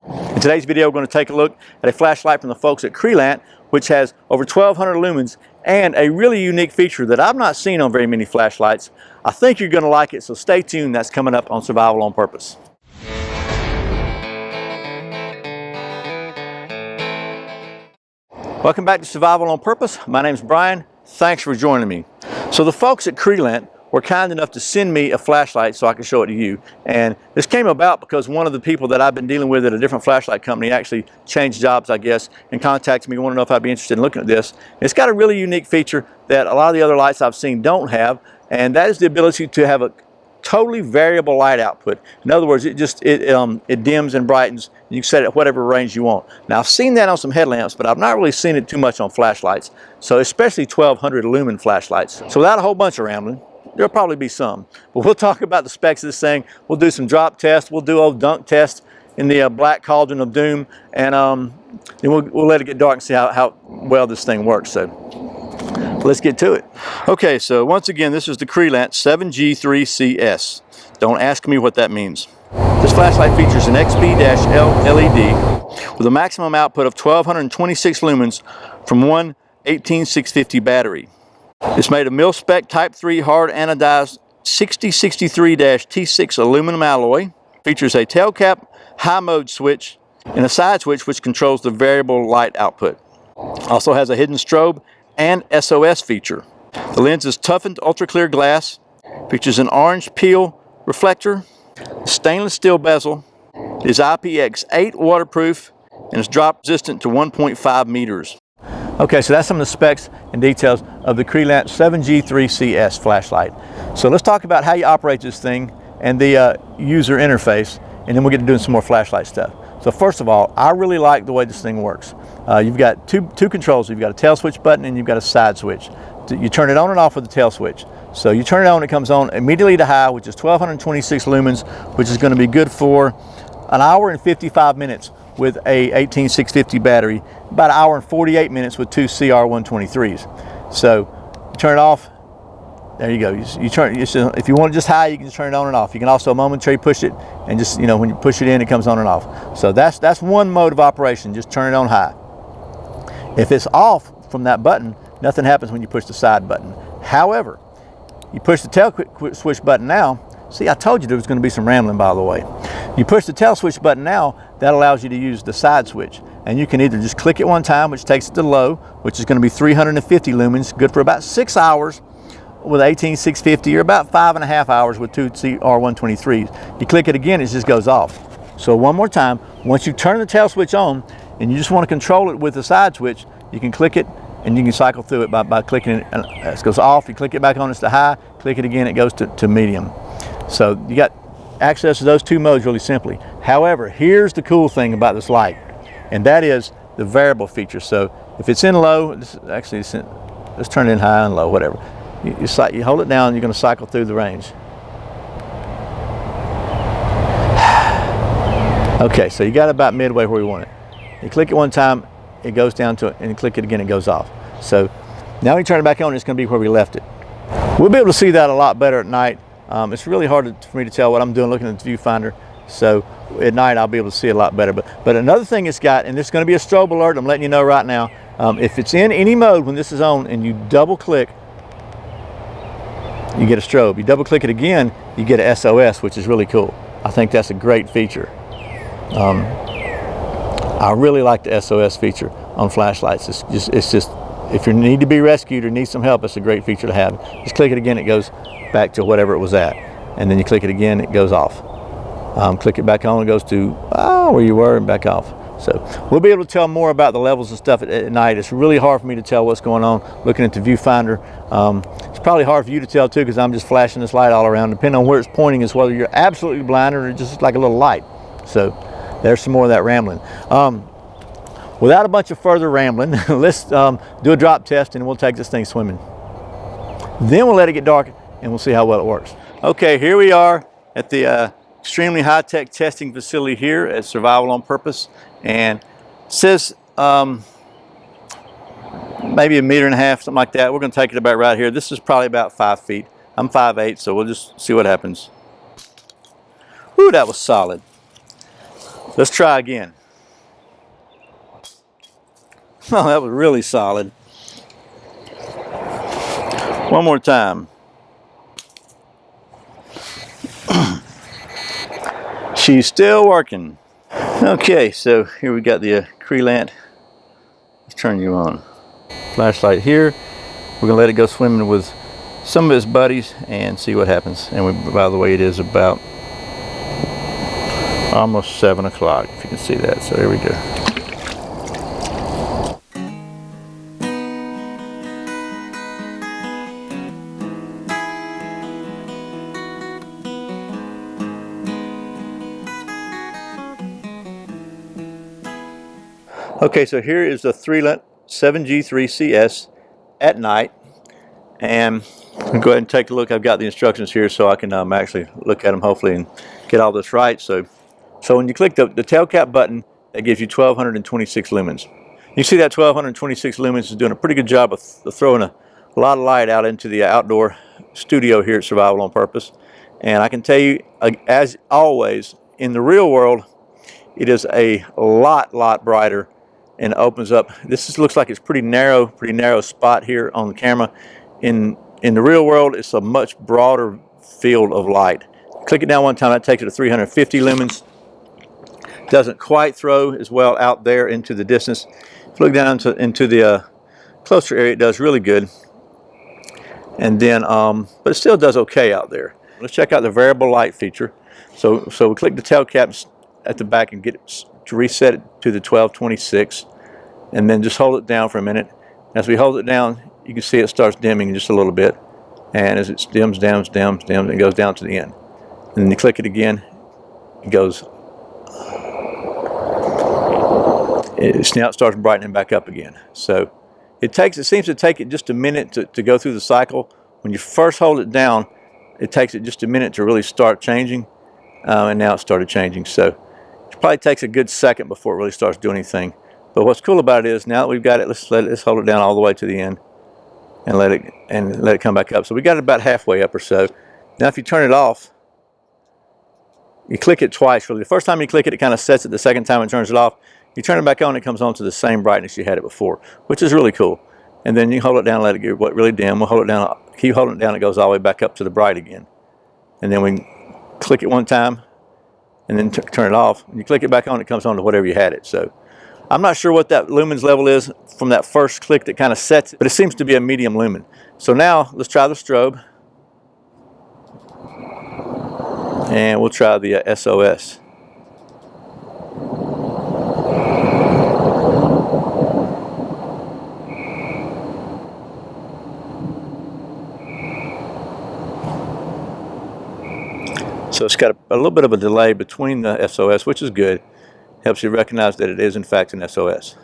In today's video, we're going to take a look at a flashlight from the folks at Crelant, which has over 1,200 lumens and a really unique feature that I've not seen on very many flashlights. I think you're going to like it, so stay tuned. That's coming up on Survival on Purpose. Welcome back to Survival on Purpose. My name's Brian. Thanks for joining me. So the folks at Crelant were kind enough to send me a flashlight so I can show it to you. And this came about because one of the people that I've been dealing with at a different flashlight company actually changed jobs, I guess, and contacted me, wanted to know if I'd be interested in looking at this. It's got a really unique feature that a lot of the other lights I've seen don't have, and that is the ability to have a totally variable light output. In other words, it dims and brightens. You can set it at whatever range you want. Now, I've seen that on some headlamps, but I've not really seen it too much on flashlights. So especially 1,200 lumen flashlights. So without a whole bunch of rambling, there'll probably be some. But we'll talk about the specs of this thing. We'll do some drop tests. We'll do old dunk tests in the black cauldron of doom, and then we'll let it get dark and see how well this thing works. So let's get to it. Okay, so once again, this is the Crelant 7G3CS. Don't ask me what that means. This flashlight features an XP-L LED with a maximum output of 1,226 lumens from one 18650 battery. It's made of mil-spec Type 3 hard anodized 6063-T6 aluminum alloy. Features a tail cap, high mode switch, and a side switch which controls the variable light output. Also has a hidden strobe and SOS feature. The lens is toughened ultra clear glass, features an orange peel reflector, stainless steel bezel, is IPX8 waterproof, and is drop resistant to 1.5 meters. Okay, so that's some of the specs and details of the Crelant 7G3CS flashlight. So let's talk about how you operate this thing and the user interface, and then we'll get to doing some more flashlight stuff. So first of all, I really like the way this thing works. You've got two controls. You've got a tail switch button and you've got a side switch. You turn it on and off with the tail switch. So you turn it on, it comes on immediately to high, which is 1,226 lumens, which is going to be good for an hour and 55 minutes with a 18650 battery, about an hour and 48 minutes with two CR123s. So you turn it off, there you go. You turn, if you want it just high, you can just turn it on and off. You can also momentarily push it, and just, when you push it in, it comes on and off. So that's one mode of operation, just turn it on high. If it's off from that button, nothing happens when you push the side button. However, you push the tail switch button now. See, I told you there was going to be some rambling, by the way. You push the tail switch button now, that allows you to use the side switch. And you can either just click it one time, which takes it to low, which is going to be 350 lumens, good for about 6 hours with 18650, or about 5.5 hours with two CR123s. You click it again, it just goes off. So one more time, once you turn the tail switch on, and you just want to control it with the side switch, you can click it, and you can cycle through it by clicking it. And it goes off, you click it back on, it's to high, click it again, it goes to medium. So you got access to those two modes really simply. However, here's the cool thing about this light, and that is the variable feature. So if it's in low, let's turn it in high and low, whatever. You hold it down, you're going to cycle through the range. Okay, so you got about midway where we want it. You click it one time, it goes down to it, and you click it again, it goes off. So now we turn it back on, it's going to be where we left it. We'll be able to see that a lot better at night. It's really hard for me to tell what I'm doing looking at the viewfinder. So at night I'll be able to see it a lot better. But another thing it's got, and there's going to be a strobe alert, I'm letting you know right now. If it's in any mode when this is on and you double click, you get a strobe. You double click it again, you get a SOS, which is really cool. I think that's a great feature. I really like the SOS feature on flashlights. It's just if you need to be rescued or need some help, it's a great feature to have. Just click it again, it goes back to whatever it was at, and then you click it again, it goes off. Click it back on, it goes to where you were and back off. So we'll be able to tell more about the levels and stuff at night. It's really hard for me to tell what's going on looking at the viewfinder. It's probably hard for you to tell too, because I'm just flashing this light all around. Depending on where it's pointing is whether you're absolutely blind or just like a little light. So there's some more of that rambling. Without a bunch of further rambling, let's do a drop test and we'll take this thing swimming. Then we'll let it get dark and we'll see how well it works. Okay, here we are at the extremely high-tech testing facility here at Survival on Purpose, and it says maybe 1.5 meters, something like that. We're going to take it about right here. This is probably about 5 feet. I'm 5'8", so we'll just see what happens. Whew, that was solid. Let's try again. Oh, that was really solid. One more time. She's still working. Okay, so here we got the Crelant. Let's turn you on. Flashlight here. We're gonna let it go swimming with some of its buddies and see what happens. And by the way, it is about almost 7 o'clock, if you can see that. So here we go. Okay, so here is the Crelant 7G3CS at night, and I'll go ahead and take a look. I've got the instructions here so I can actually look at them hopefully and get all this right. So when you click the tail cap button, that gives you 1226 lumens. You see that 1226 lumens is doing a pretty good job of throwing a lot of light out into the outdoor studio here at Survival on Purpose. And I can tell you, as always, in the real world, it is a lot brighter and opens up. This looks like it's pretty narrow spot here on the camera. In the real world, it's a much broader field of light. Click it down one time, that takes it to 350 lumens. Doesn't quite throw as well out there into the distance. If you look down into the closer area, it does really good. And then, but it still does okay out there. Let's check out the variable light feature. So we click the tail caps at the back and get it to reset it to the 1226, and then just hold it down for a minute. As we hold it down, you can see it starts dimming just a little bit, and as it dims, it goes down to the end. And then you click it again, it goes. Now it starts brightening back up again. So it seems to take it just a minute to go through the cycle. When you first hold it down, it takes it just a minute to really start changing, and now it started changing. So it probably takes a good second before it really starts doing anything. But what's cool about it is now that we've got it, let's hold it down all the way to the end and let it come back up. So we got it about halfway up or so. Now if you turn it off, you click it twice really. The first time you click it, it kind of sets it. The second time it turns it off. You turn it back on, it comes on to the same brightness you had it before, which is really cool. And then you hold it down and let it get really dim. We'll hold it down, keep holding it down, it goes all the way back up to the bright again. And then we click it one time and then turn it off. When you click it back on, it comes on to whatever you had it. So I'm not sure what that lumens level is from that first click that kind of sets it, but it seems to be a medium lumen. So now let's try the strobe. And we'll try the SOS. So it's got a little bit of a delay between the SOS, which is good. Helps you recognize that it is in fact an SOS.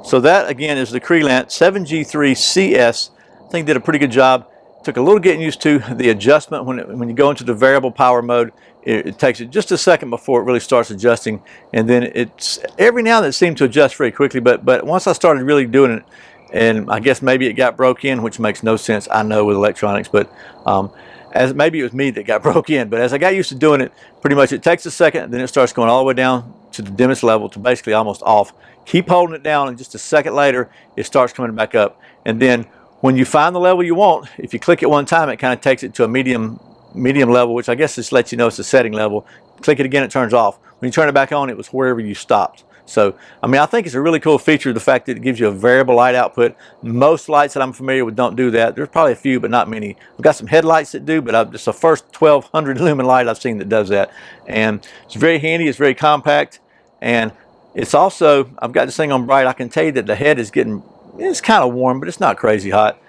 So that again is the Crelant 7G3CS. I think did a pretty good job. Took a little getting used to the adjustment when you go into the variable power mode. It takes it just a second before it really starts adjusting, and then it's every now and then it seemed to adjust very quickly. But once I started really doing it, and I guess maybe it got broke in, which makes no sense, I know, with electronics, but as maybe it was me that got broke in. But as I got used to doing it, pretty much it takes a second, then it starts going all the way down to the dimmest level, to basically almost off. Keep holding it down, and just a second later it starts coming back up. And then when you find the level you want, if you click it one time, it kind of takes it to a medium level, which I guess just lets you know it's a setting level. Click it again, it turns off. When you turn it back on, it was wherever you stopped. So, I mean, I think it's a really cool feature, the fact that it gives you a variable light output. Most lights that I'm familiar with don't do that. There's probably a few, but not many. I've got some headlights that do, but it's the first 1200 lumen light I've seen that does that. And it's very handy, it's very compact, and it's also, I've got this thing on bright. I can tell you that the head is it's kind of warm, but it's not crazy hot.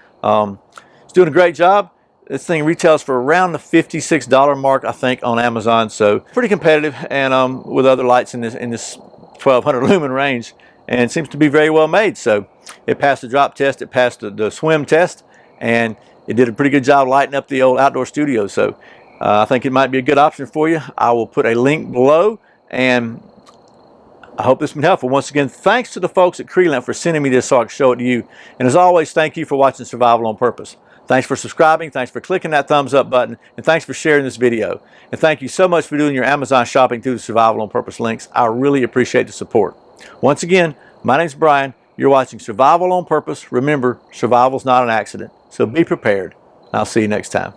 It's doing a great job. This thing retails for around the $56 mark, I think, on Amazon. So pretty competitive, and with other lights in this 1200 lumen range, and it seems to be very well made. So it passed the drop test, it passed the swim test, and it did a pretty good job lighting up the old outdoor studio. So I think it might be a good option for you. I will put a link below, and I hope this has been helpful. Once again, thanks to the folks at Crelant for sending me this so I can show it to you. And as always, thank you for watching Survival on Purpose. Thanks for subscribing, thanks for clicking that thumbs up button, and thanks for sharing this video. And thank you so much for doing your Amazon shopping through the Survival on Purpose links. I really appreciate the support. Once again, my name's Brian. You're watching Survival on Purpose. Remember, survival's not an accident, so be prepared. I'll see you next time.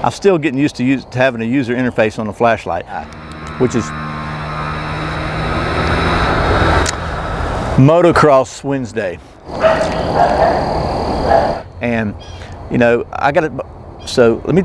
I'm still getting used to having a user interface on the flashlight, which is Motocross Wednesday. And, you know, I got it, so let me,